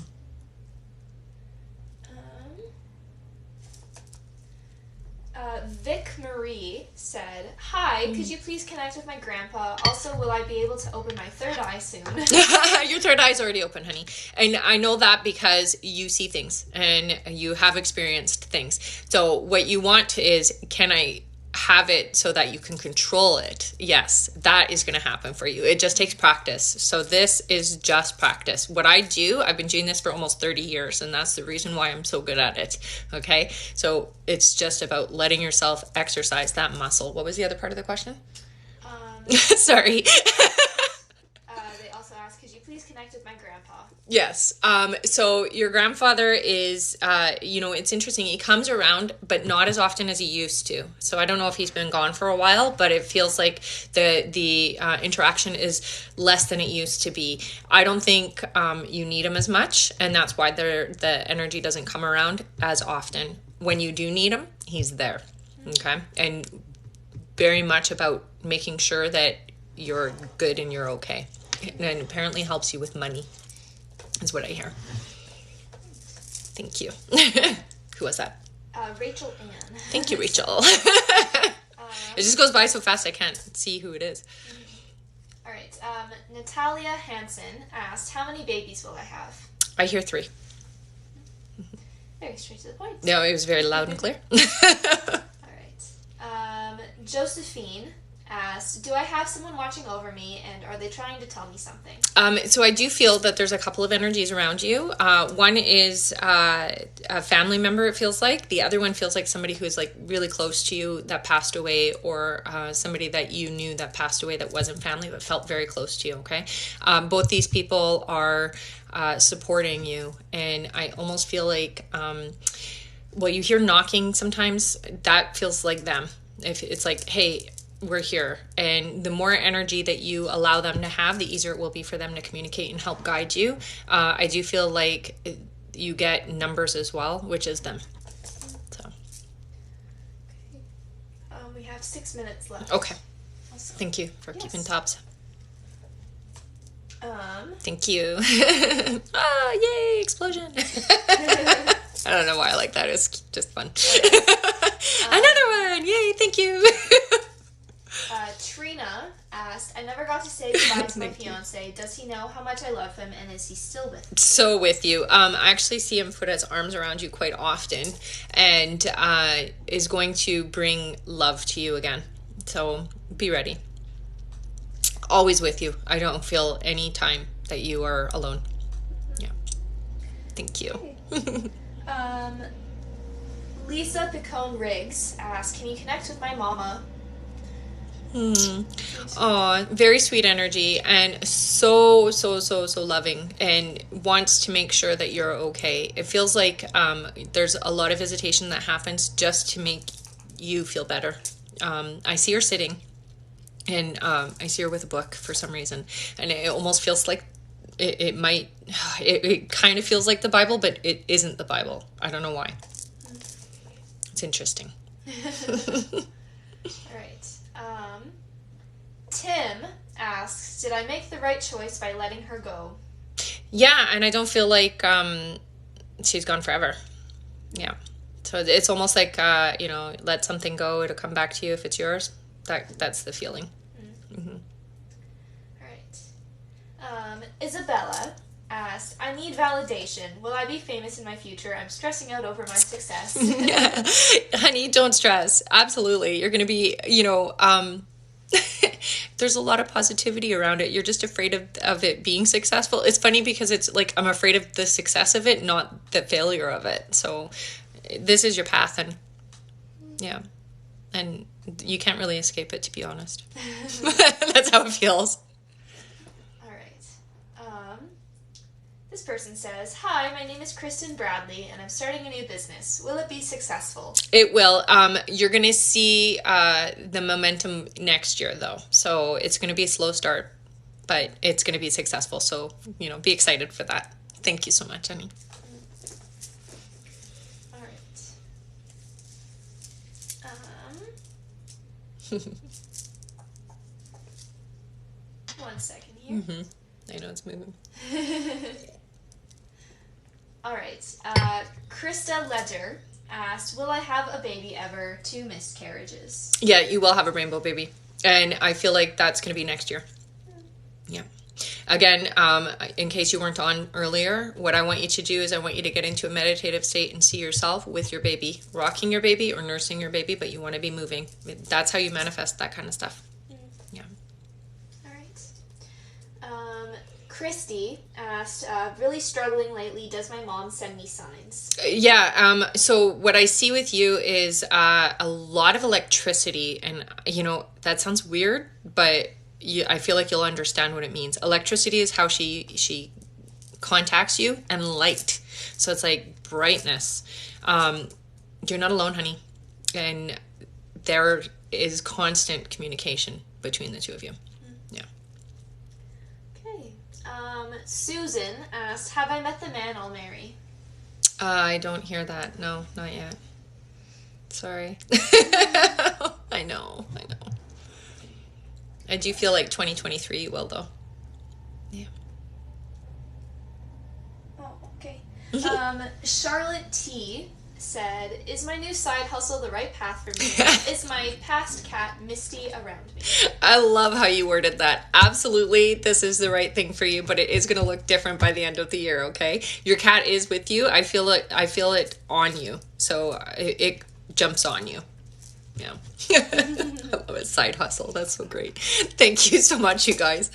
Vic Marie said, hi, could you please connect with my grandpa? Also, will I be able to open my third eye soon? Your third eye's already open, honey. And I know that because you see things and you have experienced things. So what you want is, can I have it so that you can control it? Yes, that is going to happen for you. It just takes practice. So this is just practice. What I do, I've been doing this for almost 30 years, and that's the reason why I'm so good at it. Okay, so it's just about letting yourself exercise that muscle. What was the other part of the question? Sorry. They also asked, could you please connect with my grandpa? Yes. So your grandfather is, it's interesting. He comes around, but not as often as he used to. So I don't know if he's been gone for a while, but it feels like the interaction is less than it used to be. I don't think you need him as much, and that's why the energy doesn't come around as often. When you do need him, he's there. Okay? And very much about making sure that you're good and you're okay. And apparently helps you with money. Is what I hear. Thank you. Who was that? Rachel Ann. Thank you, Rachel. It just goes by so fast I can't see who it is. All right. Natalia Hansen asked, how many babies will I have? I hear 3. Very straight to the point. No, it was very loud and clear. All right. Josephine asked, do I have someone watching over me, and are they trying to tell me something? So I do feel that there's a couple of energies around you. One is a family member, it feels like. The other one feels like somebody who is like really close to you that passed away, or somebody that you knew that passed away that wasn't family but felt very close to you, okay? Both these people are supporting you, and I almost feel like, well, you hear knocking sometimes, that feels like them. If it's like, hey, we're here. And the more energy that you allow them to have, the easier it will be for them to communicate and help guide you. I do feel like you get numbers as well, which is them. So. Okay. We have 6 minutes left. Okay. Awesome. Thank you for keeping tabs. Thank you. Yay, explosion. I don't know why I like that. It's just fun. Another one. Yay, thank you. Trina asked, I never got to say goodbye to my fiance. Does he know how much I love him, and is he still with me? So with you. I actually see him put his arms around you quite often, and is going to bring love to you again. So be ready. Always with you. I don't feel any time that you are alone. Yeah. Thank you. Okay. Lisa Picone Riggs asked, can you connect with my mama? Oh, very sweet energy, and so loving, and wants to make sure that you're okay. It feels like there's a lot of visitation that happens just to make you feel better. I see her sitting, and I see her with a book for some reason, and it almost feels like it kind of feels like the Bible, but it isn't the Bible. I don't know why. It's interesting. All right. Tim asks, did I make the right choice by letting her go? Yeah, and I don't feel like she's gone forever. Yeah. So it's almost like, let something go, it'll come back to you if it's yours. That's the feeling. Mm-hmm. All right. Isabella asked, I need validation. Will I be famous in my future? I'm stressing out over my success. Yeah. Honey, don't stress. Absolutely. You're going to be, there's a lot of positivity around it. You're just afraid of it being successful. It's funny because it's like I'm afraid of the success of it, not the failure of it. So this is your path, and yeah. And you can't really escape it, to be honest. That's how it feels. This person says, hi, my name is Kristen Bradley, and I'm starting a new business. Will it be successful? It will. You're going to see the momentum next year, though. So it's going to be a slow start, but it's going to be successful. So, be excited for that. Thank you so much, honey. All right. 1 second here. Mm-hmm. I know it's moving. All right. Krista Ledger asked, will I have a baby ever? 2 miscarriages. Yeah, you will have a rainbow baby. And I feel like that's going to be next year. Yeah. Again, in case you weren't on earlier, what I want you to do is I want you to get into a meditative state and see yourself with your baby, rocking your baby or nursing your baby, but you want to be moving. That's how you manifest that kind of stuff. Yeah. All right. Christy asked, really struggling lately. Does my mom send me signs? Yeah. So what I see with you is a lot of electricity, and that sounds weird, but I feel like you'll understand what it means. Electricity is how she contacts you, and light. So it's like brightness. You're not alone, honey, and there is constant communication between the two of you. Yeah. Susan asked, have I met the man I'll marry? I don't hear that. No, not yet. Sorry. I know. I do feel like 2023 you will, though. Yeah. Oh, okay. Charlotte T said, is my new side hustle the right path for me? Is my past cat Misty around me? I love how you worded that. Absolutely, this is the right thing for you, but it is going to look different by the end of the year, okay? Your cat is with you. I feel it on you. So it jumps on you. Yeah. I love it. Side hustle. That's so great. Thank you so much, you guys.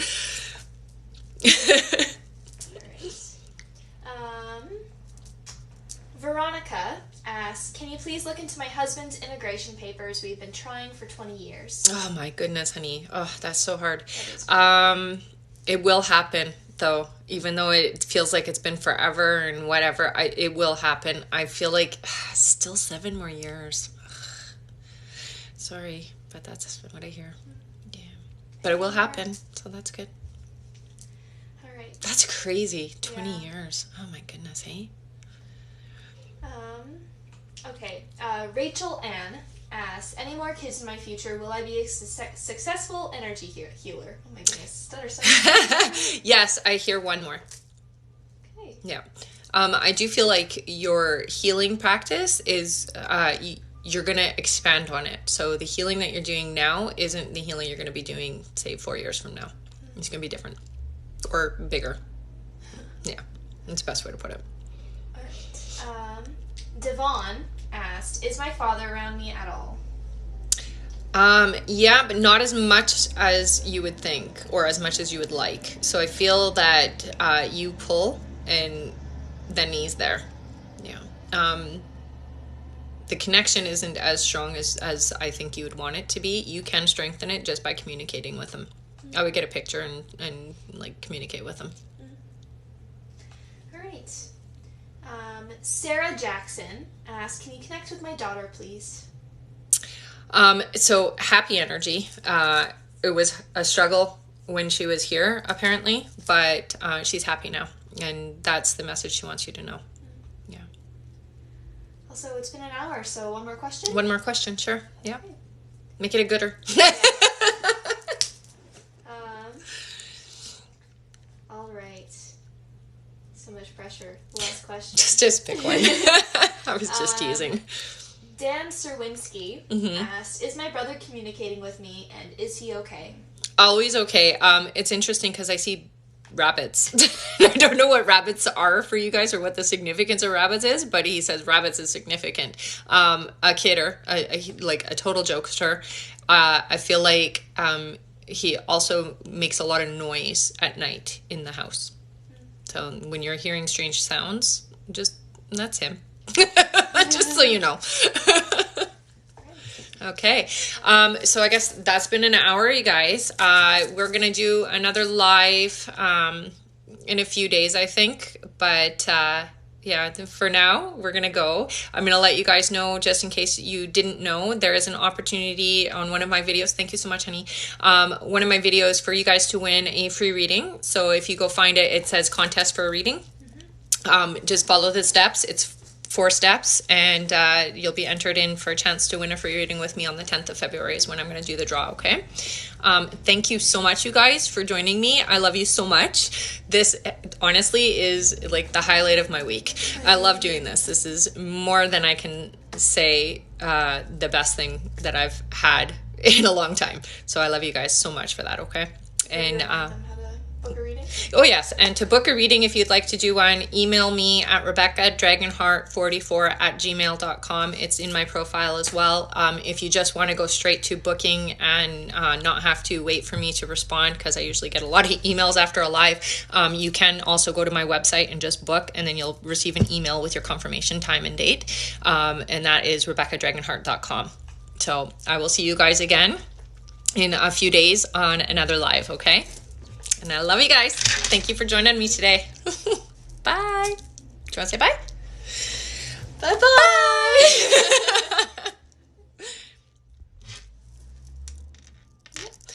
Veronica asks, can you please look into my husband's immigration papers? We've been trying for 20 years. Oh my goodness, honey. Oh, that's so hard. That is hard. It will happen though, even though it feels like it's been forever and whatever, it will happen. I feel like still 7 more years. Sorry, but that's what I hear. Yeah. But it will happen, so that's good. All right. That's crazy. 20 years. Oh my goodness, hey? Okay, Rachel Ann asks, any more kids in my future? Will I be a successful energy healer? Oh my goodness, stutter. Yes, I hear one more. Okay. Yeah. I do feel like your healing practice is, you're going to expand on it. So the healing that you're doing now isn't the healing you're going to be doing, say, 4 years from now. It's going to be different or bigger. Yeah, that's the best way to put it. All right. Devon asked, is my father around me at all? Yeah, but not as much as you would think or as much as you would like. So I feel that you pull and then he's there. Yeah. The connection isn't as strong as I think you would want it to be. You can strengthen it just by communicating with him. Mm-hmm. I would get a picture and like communicate with him. Mm-hmm. All right. Sarah Jackson asks, can you connect with my daughter, please? So happy energy. It was a struggle when she was here, apparently, but she's happy now. And that's the message she wants you to know. Yeah. Also, it's been an hour, so one more question? One more question, sure. Yeah. Okay. Make it a gooder. All right. So much pressure. Last question. Just pick one. I was just teasing. Dan Serwinski asked, is my brother communicating with me, and is he okay? Always okay. It's interesting because I see rabbits. I don't know what rabbits are for you guys or what the significance of rabbits is, but he says rabbits is significant. A kidder, like a total jokester. I feel like he also makes a lot of noise at night in the house. So when you're hearing strange sounds, that's him. Just so you know. Okay. So I guess that's been an hour, you guys. We're going to do another live in a few days, I think. But yeah, for now, we're going to go. I'm going to let you guys know, just in case you didn't know, there is an opportunity on one of my videos. Thank you so much, honey. One of my videos for you guys to win a free reading. So if you go find it, it says contest for a reading. Just follow the steps. It's 4 steps, and you'll be entered in for a chance to win a free reading with me on the 10th of February is when I'm going to do the draw, okay? Thank you so much, you guys, for joining me. I love you so much. This, honestly, is like the highlight of my week. I love doing this. This is more than I can say the best thing that I've had in a long time. So I love you guys so much for that, okay? And book a reading? Oh yes, and to book a reading, if you'd like to do one, email me at rebeccadragonheart44@gmail.com. It's in my profile as well. If you just want to go straight to booking and not have to wait for me to respond, because I usually get a lot of emails after a live, you can also go to my website and just book, and then you'll receive an email with your confirmation time and date, and that is rebeccadragonheart.com. So I will see you guys again in a few days on another live, okay? And I love you guys. Thank you for joining me today. Bye. Do you want to say bye? Bye-bye.